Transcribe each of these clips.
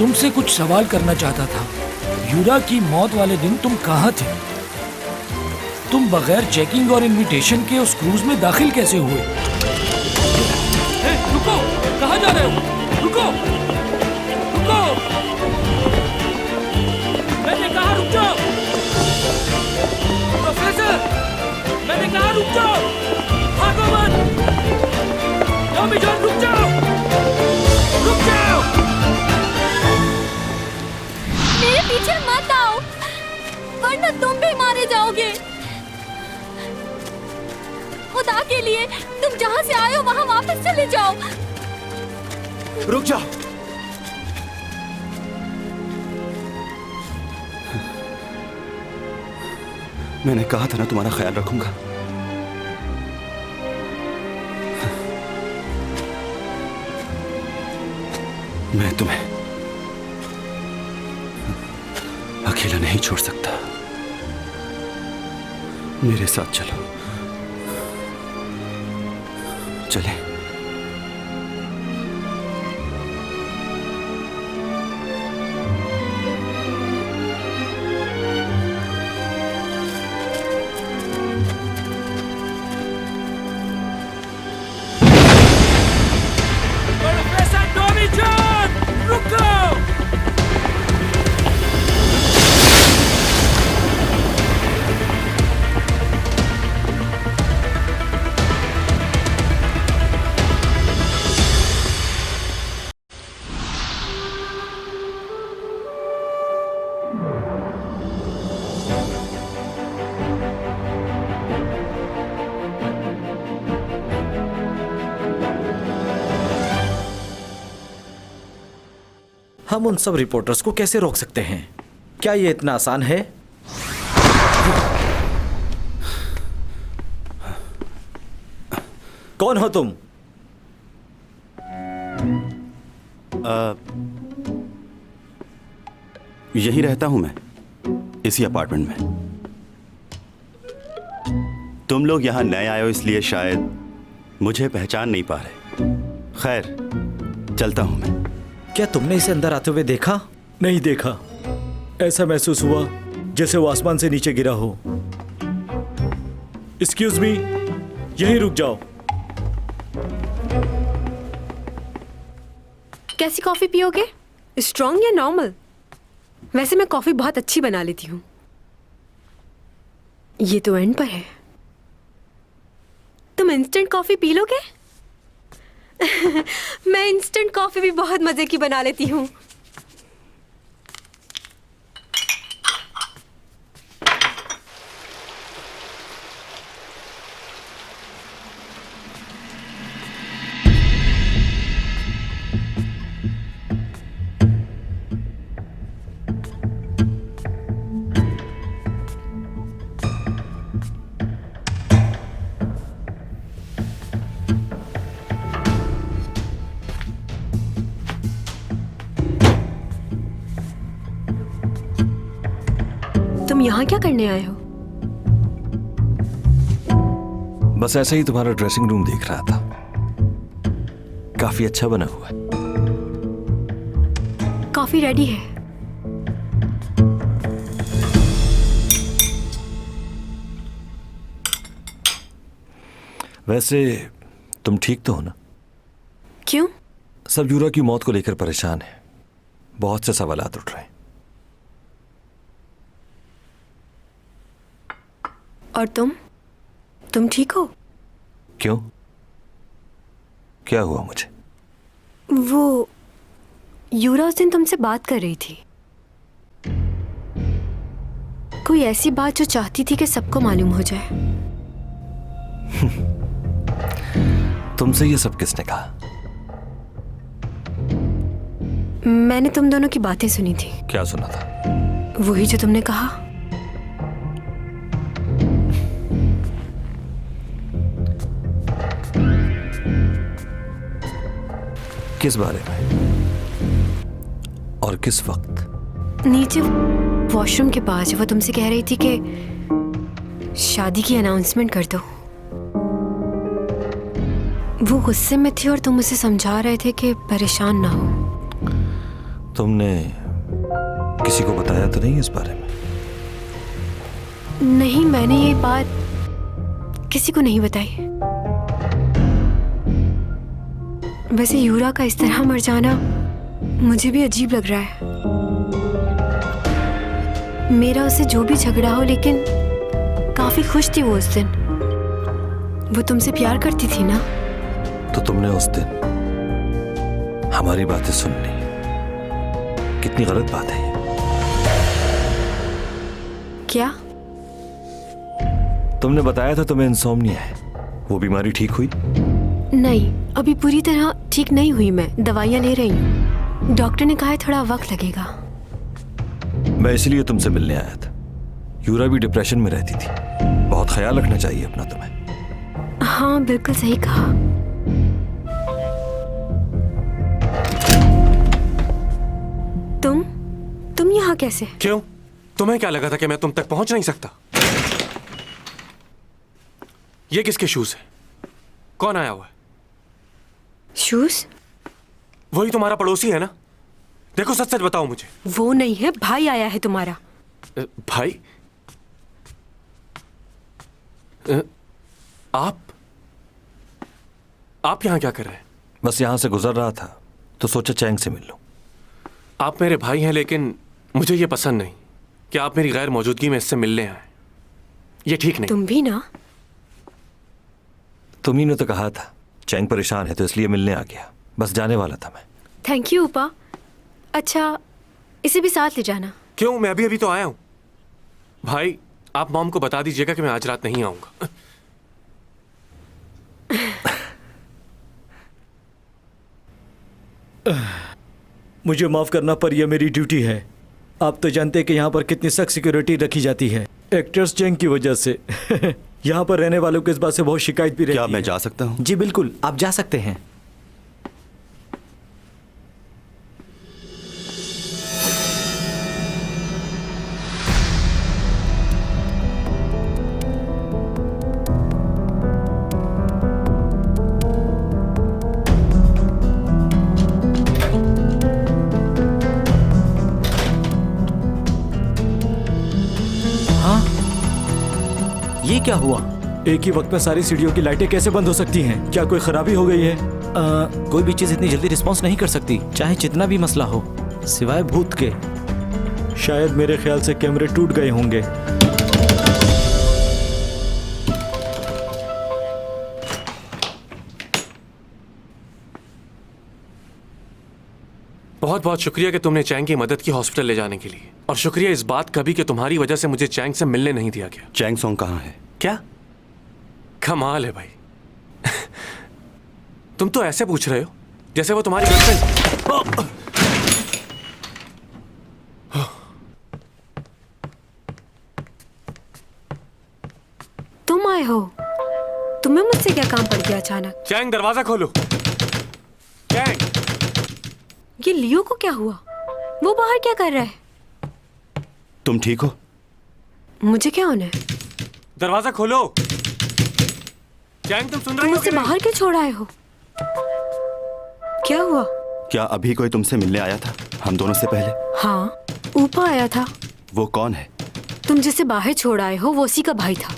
तुमसे कुछ सवाल करना चाहता था। यूरा की मौत वाले दिन तुम कहाँ थे? तुम बगैर चेकिंग और इनविटेशन के उस क्रूज में दाखिल कैसे हुए? रुको, कहाँ जा रहे हो? रुको, रुको, मैंने कहा रुक जाओ। प्रोफेसर, मैंने कहा रुक जाओ, भागो मत। टॉमी जॉन रुक जाओ, रुक जाओ। मेरे पीछे मत आओ, वरना तुम भी मारे जाओगे। खुदा के लिए तुम जहाँ से आए हो वहाँ वापस चले जाओ। रुक जाओ। मैंने कहा था ना तुम्हारा ख्याल रखूंगा। मैं तुम्हें अकेला नहीं छोड़ सकता। मेरे साथ चलो, चलें। प्रोफेसर टॉमी जॉन, रुको। हम उन सब रिपोर्टर्स को कैसे रोक सकते हैं? क्या ये इतना आसान है? कौन हो तुम? यही रहता हूं मैं, इसी अपार्टमेंट में। तुम लोग यहां नए आए हो इसलिए शायद मुझे पहचान नहीं पा रहे। खैर, चलता हूं मैं। क्या तुमने इसे अंदर आते हुए देखा? नहीं देखा। ऐसा महसूस हुआ जैसे वो आसमान से नीचे गिरा हो। एक्सक्यूज मी, यहीं रुक जाओ। कैसी कॉफी पियोगे? स्ट्रॉन्ग या नॉर्मल? वैसे मैं कॉफी बहुत अच्छी बना लेती हूँ। ये तो एंड पर है। तुम इंस्टेंट कॉफी पी लोगे? मैं इंस्टेंट कॉफी भी बहुत मजे की बना लेती हूँ। तुम यहाँ क्या करने आए हो? बस ऐसे ही तुम्हारा ड्रेसिंग रूम देख रहा था। काफी अच्छा बना हुआ है। कॉफी रेडी है। वैसे तुम ठीक तो हो ना? क्यों? सब यूरा की मौत को लेकर परेशान है। बहुत से सवालात उठ रहे हैं। और तुम ठीक हो? क्यों? क्या हुआ मुझे? वो यूरा उस दिन तुमसे बात कर रही थी। कोई ऐसी बात जो चाहती थी कि सबको मालूम हो जाए। तुमसे ये सब किसने कहा? मैंने तुम दोनों की बातें सुनी थी। क्या सुना था? वही जो तुमने कहा। किस बारे में और किस वक्त? नीचे वॉशरूम के पास वो तुमसे कह रही थी कि शादी की अनाउंसमेंट कर दो। वो गुस्से में थी और तुम उसे समझा रहे थे कि परेशान ना हो। तुमने किसी को बताया तो नहीं इस बारे में? नहीं, मैंने ये बात किसी को नहीं बताई। वैसे यूरा का इस तरह मर जाना मुझे भी अजीब लग रहा है। मेरा उससे जो भी झगड़ा हो, लेकिन काफी खुश थी वो उस दिन। वो तुमसे प्यार करती थी ना? तो तुमने उस दिन हमारी बातें सुन ली। कितनी गलत बात है ये। क्या? तुमने बताया था तुम्हें इंसोम्निया है। वो बीमारी ठीक हुई? नहीं, अभी पूरी तरह ठीक नहीं हुई। मैं दवाइयाँ ले रही हूँ। डॉक्टर ने कहा है थोड़ा वक्त लगेगा। मैं इसलिए तुमसे मिलने आया था। यूरा भी डिप्रेशन में रहती थी। बहुत ख्याल रखना चाहिए अपना तुम्हें। हाँ, बिल्कुल सही कहा। तुम यहाँ कैसे? क्यों? तुम्हें क्या लगा था कि मैं तुम तक पहुंच नहीं सकता? ये किसके शूज है? कौन आया हुआ है? शूज? वही तुम्हारा पड़ोसी है ना? देखो, सच सच बताओ मुझे। वो नहीं है, भाई आया है तुम्हारा। भाई? आप यहां क्या कर रहे हैं? बस यहां से गुजर रहा था तो सोचा चैंग से मिल लूं। आप मेरे भाई हैं, लेकिन मुझे ये पसंद नहीं कि आप मेरी गैर मौजूदगी में इससे मिलने आए। ये ठीक नहीं। तुम भी ना? तुम्ही ने तो कहा था चैंग परेशान है तो इसलिए मिलने आ गया। बस जाने वाला था मैं। थैंक यू उपा। अच्छा, इसे भी साथ ले जाना। क्यों? मैं अभी तो आया हूं। भाई, आप मॉम को बता दीजिएगा कि मैं आज रात नहीं आऊंगा। मुझे माफ करना पर यह मेरी ड्यूटी है। आप तो जानते हैं कि यहाँ पर कितनी सख्त सिक्योरिटी रखी जाती है एक्टर्स चैंग की वजह से। यहाँ पर रहने वालों को इस बात से बहुत शिकायत भी रहती है। क्या मैं जा सकता हूँ? जी बिल्कुल, आप जा सकते हैं। ये क्या हुआ? एक ही वक्त में सारी सीढ़ियों की लाइटें कैसे बंद हो सकती हैं? क्या कोई खराबी हो गई है? कोई भी चीज इतनी जल्दी रिस्पॉन्स नहीं कर सकती, चाहे जितना भी मसला हो, सिवाय भूत के। शायद मेरे ख्याल से कैमरे टूट गए होंगे। बहुत बहुत शुक्रिया कि तुमने चैंग की मदद की हॉस्पिटल ले जाने के लिए, और शुक्रिया इस बात का भी कि तुम्हारी वजह से मुझे चैंग से मिलने नहीं दिया गया। चैंग सॉन्ग कहाँ है? क्या कमाल है भाई। तुम तो ऐसे पूछ रहे हो जैसे वो तुम्हारी गर्लफ्रेंड। तुम आए हो? तुम्हें मुझसे क्या काम पड़ गया अचानक? चैंग, दरवाजा खोलो। चैंग! ये लियो को क्या हुआ? वो बाहर क्या कर रहा है? तुम ठीक हो? मुझे क्या होना है? दरवाजा खोलो। चैंग, तुम सुन तुम रही हो मुझसे कि नहीं? बाहर क्यों छोड़ आए हो? क्या हुआ? क्या अभी कोई तुमसे मिलने आया था हम दोनों से पहले? हाँ, ऊपर आया था। वो कौन है? तुम जिसे बाहर छोड़ आए हो वो उसी का भाई था।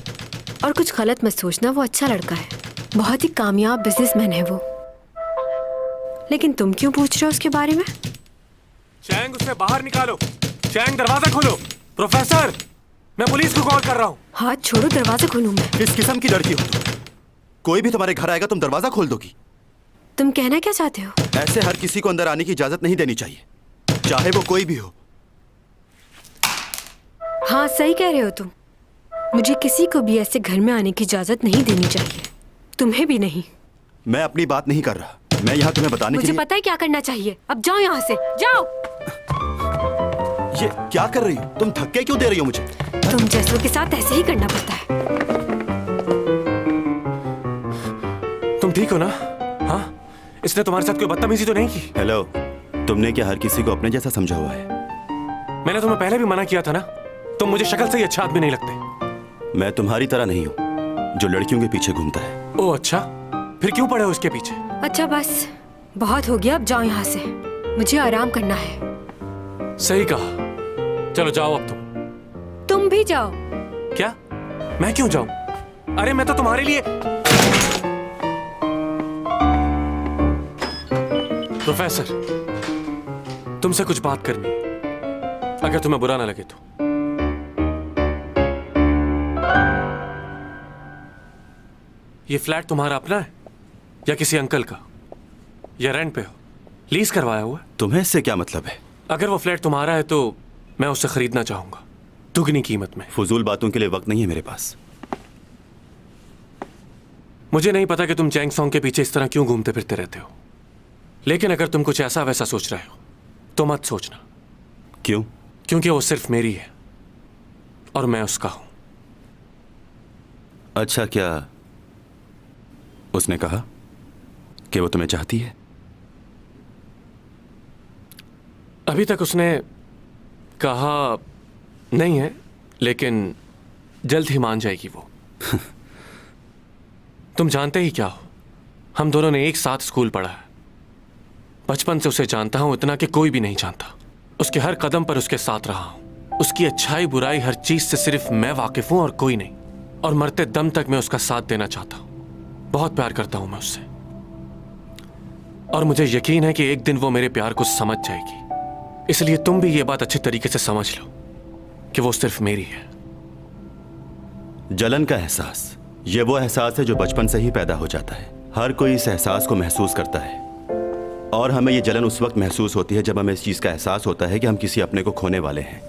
और कुछ गलत मत सोचना, वो अच्छा लड़का है, बहुत ही कामयाब बिजनेसमैन है वो। लेकिन तुम क्यों पूछ रहे हो उसके बारे में? चैंग, उसे बाहर निकालो। चैंग, दरवाजा खोलो। प्रोफेसर, मैं पुलिस को कॉल कर रहा हूँ। हाथ छोड़ो, दरवाजा खोलूं मैं। किस किस्म की लड़की हो तुम? कोई भी तुम्हारे घर आएगा तुम दरवाजा खोल दोगी? तुम कहना क्या चाहते हो? ऐसे हर किसी को अंदर आने की इजाजत नहीं देनी चाहिए, चाहे वो कोई भी हो। हाँ, सही कह रहे हो तुम। मुझे किसी को भी ऐसे घर में आने की इजाजत नहीं देनी चाहिए, तुम्हें भी नहीं। मैं अपनी बात नहीं कर रहा, मैं यहाँ तुम्हें बताने के मुझे लिए। पता है क्या करना चाहिए। अब जाओ यहाँ से, जाओ। ये क्या कर रही हो तुम? धक्के क्यों दे रही हो मुझे? तुम जैसों के साथ ऐसे ही करना पड़ता है। तुम ठीक हो ना? हाँ, इसने तुम्हारे साथ कोई बदतमीजी तो नहीं की? हेलो, तुमने क्या हर किसी को अपने जैसा समझा हुआ है? मैंने तुम्हें पहले भी मना किया था ना, तुम मुझे शक्ल से ही अच्छा आदमी नहीं लगते। मैं तुम्हारी तरह नहीं हूँ जो लड़कियों के पीछे घूमता है। ओह अच्छा, फिर क्यों पड़े हो उसके पीछे? अच्छा बस, बहुत हो गया, अब जाओ यहाँ से, मुझे आराम करना है। सही कहा। चलो जाओ अब तुम भी जाओ। क्या? मैं क्यों जाऊं? अरे मैं तो तुम्हारे लिए। प्रोफेसर, तुमसे कुछ बात करनी है, अगर तुम्हें बुरा ना लगे तो। ये फ्लैट तुम्हारा अपना है या किसी अंकल का, या रेंट पे हो, लीज करवाया हुआ है? तुम्हें इससे क्या मतलब है? अगर वो फ्लैट तुम्हारा है तो मैं उससे खरीदना चाहूंगा, दुगनी कीमत में। फजूल बातों के लिए वक्त नहीं है मेरे पास। मुझे नहीं पता कि तुम चैंग सॉन्ग के पीछे इस तरह क्यों घूमते फिरते रहते हो, लेकिन अगर तुम कुछ ऐसा वैसा सोच रहे हो तो मत सोचना। क्यों? क्योंकि वो सिर्फ मेरी है और मैं उसका हूं। अच्छा, क्या उसने कहा कि वो तुम्हें चाहती है? अभी तक उसने कहा नहीं है, लेकिन जल्द ही मान जाएगी वो। तुम जानते ही क्या हो, हम दोनों ने एक साथ स्कूल पढ़ा है। बचपन से उसे जानता हूं, इतना कि कोई भी नहीं जानता। उसके हर कदम पर उसके साथ रहा हूं। उसकी अच्छाई बुराई हर चीज से सिर्फ मैं वाकिफ हूं और कोई नहीं। और मरते दम तक मैं उसका साथ देना चाहता हूं। बहुत प्यार करता हूं मैं उससे, और मुझे यकीन है कि एक दिन वो मेरे प्यार को समझ जाएगी। इसलिए तुम भी ये बात अच्छे तरीके से समझ लो कि वो सिर्फ मेरी है। जलन का एहसास, ये वो एहसास है जो बचपन से ही पैदा हो जाता है। हर कोई इस एहसास को महसूस करता है, और हमें ये जलन उस वक्त महसूस होती है जब हमें इस चीज का एहसास होता है कि हम किसी अपने को खोने वाले हैं।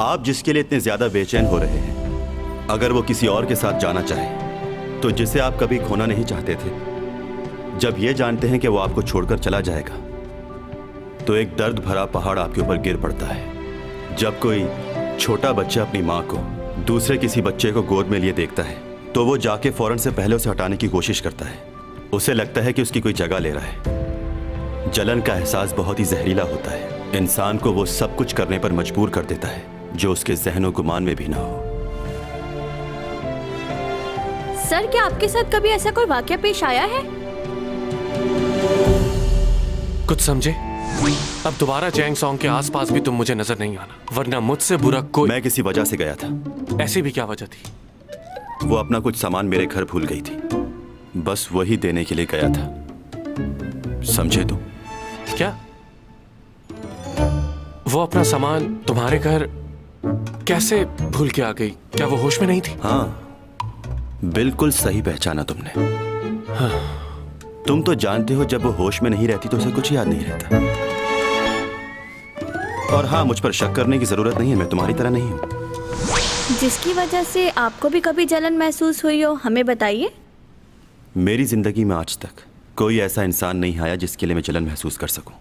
आप जिसके लिए इतने ज्यादा बेचैन हो रहे हैं, अगर वो किसी और के साथ जाना चाहे, तो जिसे आप कभी खोना नहीं चाहते थे, जब ये जानते हैं कि वो आपको छोड़कर चला जाएगा, तो एक दर्द भरा पहाड़ आपके ऊपर गिर पड़ता है। जब कोई छोटा बच्चा अपनी माँ को दूसरे किसी बच्चे को गोद में लिए देखता है, तो वो जाके फौरन से पहले उसे हटाने की कोशिश करता है। उसे लगता है कि उसकी कोई जगह ले रहा है। जलन का एहसास बहुत ही जहरीला होता है। इंसान को वो सब कुछ करने पर मजबूर कर देता है जो उसके ज़हन और गुमान में भी ना हो। सर, क्या आपके साथ कभी ऐसा कोई वाकया पेश आया है? कुछ समझे? अब दोबारा चैंग सॉन्ग के आसपास भी तुम मुझे नजर नहीं आना, वरना मुझसे बुरा कोई। मैं किसी वजह से गया था। ऐसी भी क्या वजह थी? वो अपना कुछ सामान मेरे घर भूल गई थी, बस वही देने के लिए गया था। समझे तुम? क्या? वो अपना सामान तुम्हारे घर कैसे भूल के आ गई? क्या वो होश में नहीं थी? हाँ, बिल्कुल सही पहचाना तुमने। हाँ। तुम तो जानते हो जब वो होश में नहीं रहती तो उसे कुछ याद नहीं रहता। और हाँ, मुझ पर शक करने की जरूरत नहीं है, मैं तुम्हारी तरह नहीं हूँ। जिसकी वजह से आपको भी कभी जलन महसूस हुई हो, हमें बताइए। मेरी जिंदगी में आज तक कोई ऐसा इंसान नहीं आया जिसके लिए मैं जलन महसूस कर सकूं।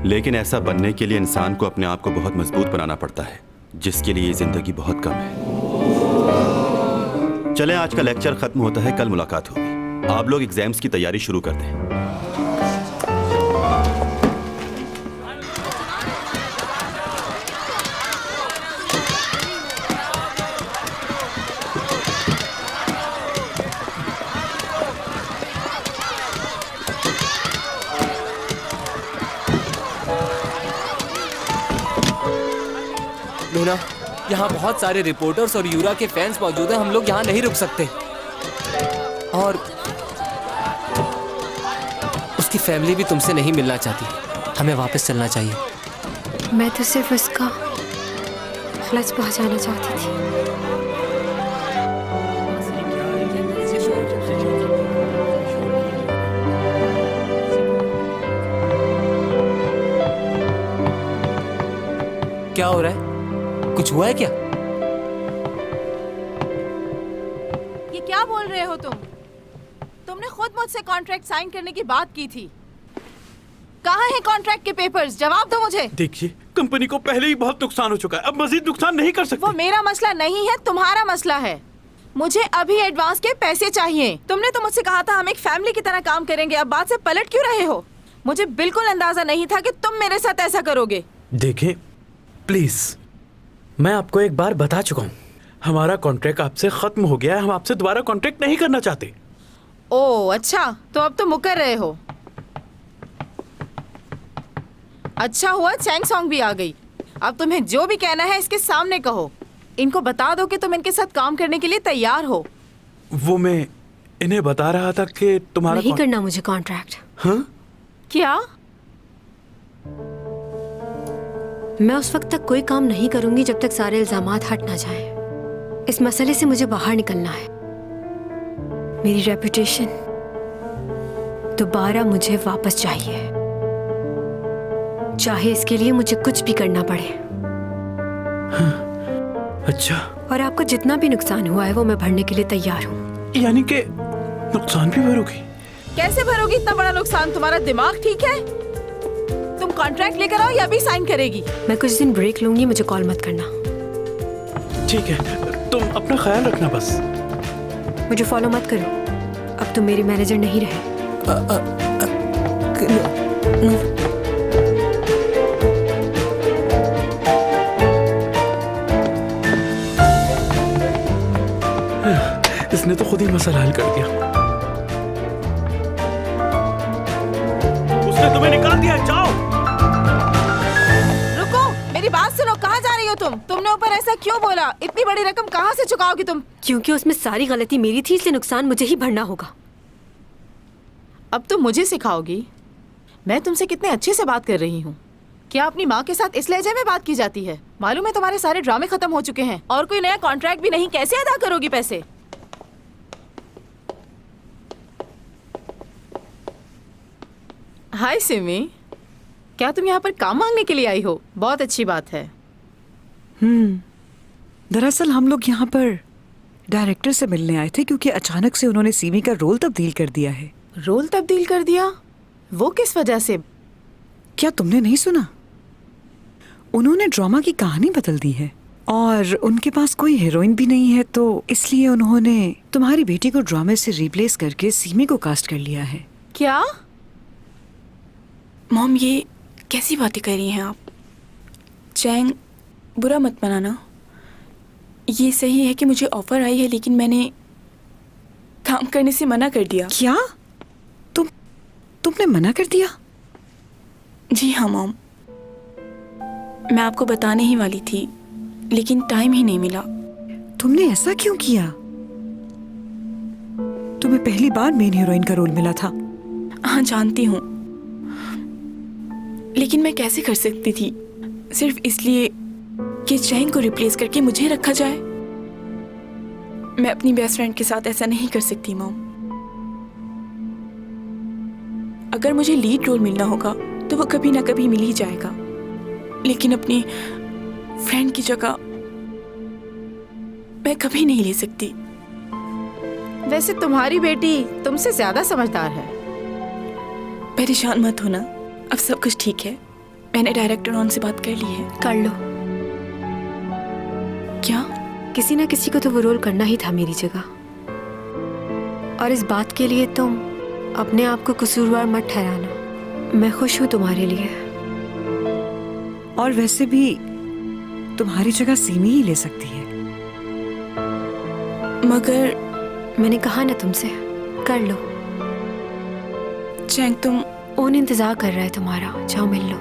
लेकिन ऐसा बनने के लिए इंसान को अपने आप को बहुत मजबूत बनाना पड़ता है, जिसके लिए ये जिंदगी बहुत कम है। चलें, आज का लेक्चर खत्म होता है, कल मुलाकात होगी। आप लोग एग्जाम्स की तैयारी शुरू कर दें। लूना, यहाँ बहुत सारे रिपोर्टर्स और यूरा के फैंस मौजूद हैं। हम लोग यहाँ नहीं रुक सकते। और उसकी फैमिली भी तुमसे नहीं मिलना चाहती। हमें वापस चलना चाहिए। मैं तो सिर्फ उसका खलस पहुंचाना चाहती थी। क्या हो रहा है? कुछ हुआ है क्या? ये क्या बोल रहे हो तुम? तुमने खुद मुझसे कॉन्ट्रैक्ट साइन करने की बात की थी। कहाँ हैं कॉन्ट्रैक्ट के पेपर्स? जवाब दो मुझे। देखिए, कंपनी को पहले ही बहुत नुकसान हो चुका है, अब मजीद नुकसान नहीं कर सकते। वो मेरा मसला नहीं है, तुम्हारा मसला है। मुझे अभी एडवांस के पैसे चाहिए। तुमने तो मुझसे कहा था हम एक फैमिली की तरह काम करेंगे, अब बात से पलट क्यों रहे हो? मुझे बिल्कुल अंदाजा नहीं था कि तुम मेरे साथ ऐसा करोगे। देखें प्लीज, मैं आपको एक बार बता चुका हूँ, हमारा कॉन्ट्रैक्ट आपसे खत्म हो गया है। हम आपसे दोबारा कॉन्ट्रैक्ट नहीं करना चाहते। ओह अच्छा, तो अब तो मुकर रहे हो। अच्छा हुआ चैंग सॉन्ग भी आ गई। अब तुम्हें जो भी कहना है इसके सामने कहो। इनको बता दो कि तुम इनके साथ काम करने के लिए तैयार हो। वो मैं इन्हें बता रहा था कि तुम्हारा नहीं करना मुझे कॉन्ट्रैक्ट। हाँ? क्या? मैं उस वक्त तक कोई काम नहीं करूंगी जब तक सारे इल्जामात हट ना जाएं। इस मसले से मुझे बाहर निकलना है। मेरी रेपुटेशन दोबारा मुझे वापस चाहिए, चाहे इसके लिए मुझे कुछ भी करना पड़े। अच्छा, और आपको जितना भी नुकसान हुआ है वो मैं भरने के लिए तैयार हूँ। यानी कि नुकसान भी भरोगी? कैसे भरोगी इतना बड़ा नुकसान? तुम्हारा दिमाग ठीक है? तुम कॉन्ट्रैक्ट लेकर आओ या अभी साइन करेगी? मैं कुछ दिन ब्रेक लूंगी, मुझे कॉल मत करना। ठीक है, तुम अपना ख्याल रखना बस। मुझे फॉलो मत करो, अब तुम मेरे मैनेजर नहीं रहे। इसने तो खुद ही मसला हल कर दिया। उसने तुम्हें निकाल दिया, जाओ। रुको, मेरी बात सुनो। कहाँ जा रही हो तुम? तुमने ऊपर ऐसा क्यों बोला? इतनी बड़ी रकम कहाँ से चुकाओगी तुम? क्योंकि उसमें सारी गलती मेरी थी, इसलिए नुकसान मुझे ही भरना होगा। अब तुम मुझे सिखाओगी? मैं तुमसे कितने अच्छे से बात कर रही हूँ। क्या अपनी माँ के साथ इस लहजे में बात की जाती है? मालूम है तुम्हारे सारे ड्रामे खत्म हो चुके हैं और कोई नया कॉन्ट्रैक्ट भी नहीं। कैसे अदा करोगी पैसे? हाय सिमी, क्या तुम यहाँ पर काम मांगने के लिए आई हो? बहुत अच्छी बात है। दरअसल हम लोग यहाँ पर डायरेक्टर से मिलने आए थे क्योंकि अचानक से उन्होंने सीमी का रोल तब्दील कर दिया है। रोल तब्दील कर दिया? वो किस वजह से? क्या तुमने नहीं सुना? उन्होंने ड्रामा की कहानी बदल दी है और उनके पास कोई हीरोइन भी नहीं है, तो इसलिए उन्होंने तुम्हारी बेटी को ड्रामे से रिप्लेस करके सीमी को कास्ट कर लिया है। क्या? मॉम, ये कैसी बातें कर रही हैं आप? चैंग, बुरा मत मनाना। ये सही है कि मुझे ऑफर आई है, लेकिन मैंने काम करने से मना कर दिया। क्या? तुमने मना कर दिया? जी हाँ मॉम, मैं आपको बताने ही वाली थी, लेकिन टाइम ही नहीं मिला। तुमने ऐसा क्यों किया? तुम्हें पहली बार मेन हीरोइन का रोल मिला था। हाँ जानती हूँ, लेकिन मैं कैसे कर सकती थी सिर्फ इसलिए कि चैंग को रिप्लेस करके मुझे रखा जाए। मैं अपनी बेस्ट फ्रेंड के साथ ऐसा नहीं कर सकती मॉम। अगर मुझे लीड रोल मिलना होगा तो वो कभी ना कभी मिल ही जाएगा, लेकिन अपनी फ्रेंड की जगह मैं कभी नहीं ले सकती। वैसे तुम्हारी बेटी तुमसे ज्यादा समझदार है। परेशान मत होना, अब सब कुछ ठीक है। मैंने डायरेक्टर ऑन से बात कर ली है। कर लो। क्या? किसी ना किसी को तो वो रोल करना ही था मेरी जगह, और इस बात के लिए तुम अपने आप को कसूरवार मत ठहराना। मैं खुश हूँ तुम्हारे लिए। और वैसे भी तुम्हारी जगह सीमी ही ले सकती है। मगर मैंने कहा ना तुमसे, कर लो। चैंग, तुम ओन इंतजार कर रहा है तुम्हारा, जाओ मिल लो।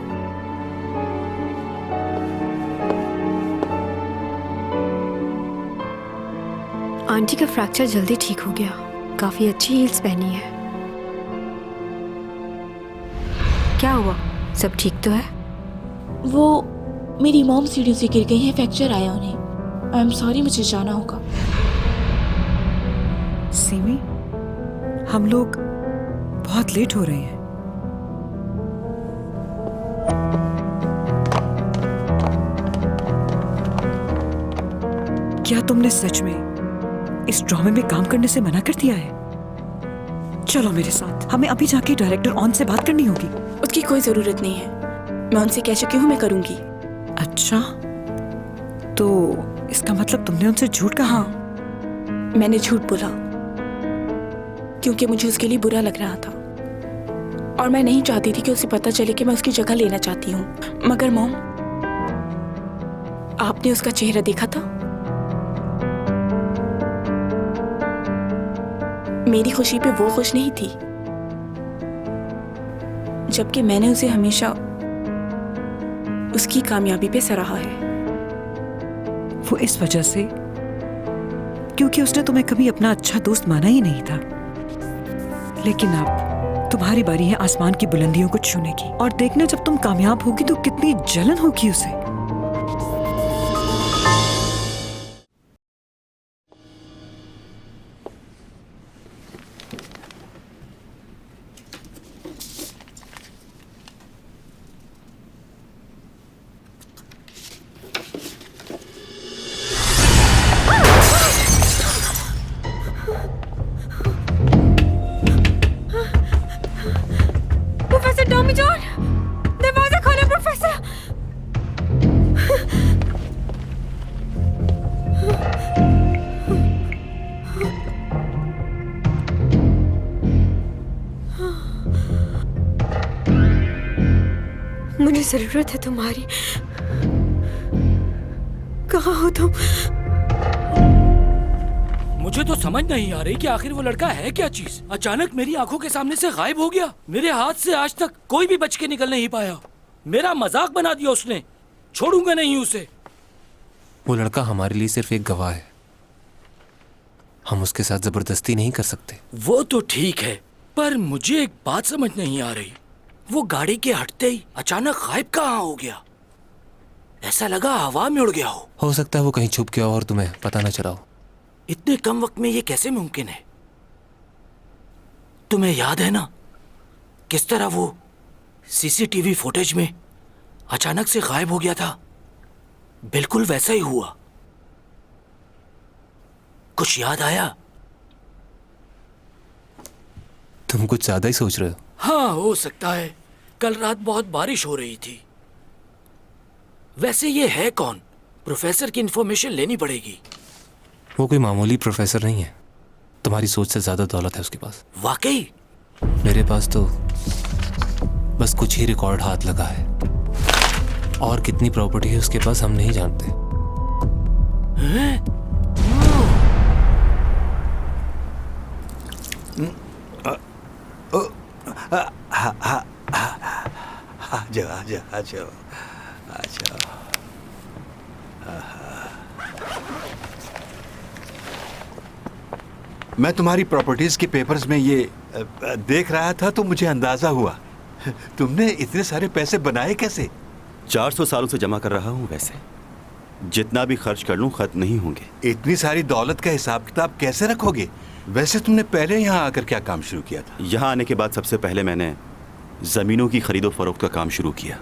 आंटी का फ्रैक्चर जल्दी ठीक हो गया, काफी अच्छी हील्स पहनी है। क्या हुआ, सब ठीक तो है? वो मेरी मॉम सीढ़ियों से गिर गई है, फ्रैक्चर आया उन्हें। आई एम सॉरी, मुझे जाना होगा। सीमी, हम लोग बहुत लेट हो रहे हैं। क्या तुमने सच में इस ड्रामे में काम करने से मना कर दिया है? चलो मेरे साथ, हमें अभी जाके डायरेक्टर ऑन से बात करनी होगी। उसकी कोई जरूरत नहीं है, मैं उनसे कह चुकी हूँ, मैं करूंगी। अच्छा, तो इसका मतलब तुमने उनसे झूठ कहा? हाँ, मैंने झूठ बोला क्योंकि मुझे उसके लिए बुरा लग रहा था और मैं नहीं चाहती थी कि उसे पता चले कि मैं उसकी जगह लेना चाहती हूँ। मगर मॉम, आपने उसका चेहरा देखा था? मेरी खुशी पे वो खुश नहीं थी, जबकि मैंने उसे हमेशा उसकी कामयाबी पे सराहा है। वो इस वजह से क्योंकि उसने तुम्हें कभी अपना अच्छा दोस्त माना ही नहीं था। लेकिन अब तुम्हारी बारी है आसमान की बुलंदियों को छूने की, और देखना जब तुम कामयाब होगी तो कितनी जलन होगी उसे। प्रोफेसर टॉमी जॉन, दरवाजा खोलो प्रोफेसर। मुझे जरूरत है तुम्हारी। कहाँ हो तुम? मुझे तो समझ नहीं आ रही कि आखिर वो लड़का है क्या चीज। अचानक मेरी आंखों के सामने से गायब हो गया। मेरे हाथ से आज तक कोई भी बच के निकल नहीं पाया। मेरा मजाक बना दिया उसने। छोड़ूंगा नहीं उसे। वो लड़का हमारे लिए सिर्फ एक गवाह है। हम उसके साथ जबरदस्ती नहीं कर सकते। वो तो ठीक है, पर मुझे एक बात समझ नहीं आ रही। वो गाड़ी के हटते ही अचानक गायब कहाँ हो गया? ऐसा लगा हवा में उड़ गया हो। सकता है वो कहीं छुप गया हो और तुम्हें पता न चला हो। इतने कम वक्त में ये कैसे मुमकिन है? तुम्हें याद है ना किस तरह वो सीसीटीवी फुटेज में अचानक से गायब हो गया था? बिल्कुल वैसा ही हुआ। कुछ याद आया? तुम कुछ ज्यादा ही सोच रहे हो। हाँ, हो सकता है। कल रात बहुत बारिश हो रही थी। वैसे ये है कौन? प्रोफेसर की इंफॉर्मेशन लेनी पड़ेगी। वो कोई मामूली प्रोफेसर नहीं है। तुम्हारी सोच से ज्यादा दौलत है उसके पास। वाकई? मेरे पास तो बस कुछ ही रिकॉर्ड हाथ लगा है, और कितनी प्रॉपर्टी है उसके पास हम नहीं जानते। आ जाओ। मैं तुम्हारी प्रॉपर्टीज के पेपर्स में ये देख रहा था तो मुझे अंदाजा हुआ। तुमने इतने सारे पैसे बनाए कैसे? 400 सालों से जमा कर रहा हूँ। वैसे जितना भी खर्च कर लूँ खत्म नहीं होंगे। इतनी सारी दौलत का हिसाब किताब कैसे रखोगे? वैसे तुमने पहले यहाँ आकर क्या काम शुरू किया था? यहाँ आने के बाद सबसे पहले मैंने ज़मीनों की खरीदो फरोख्त का काम शुरू किया।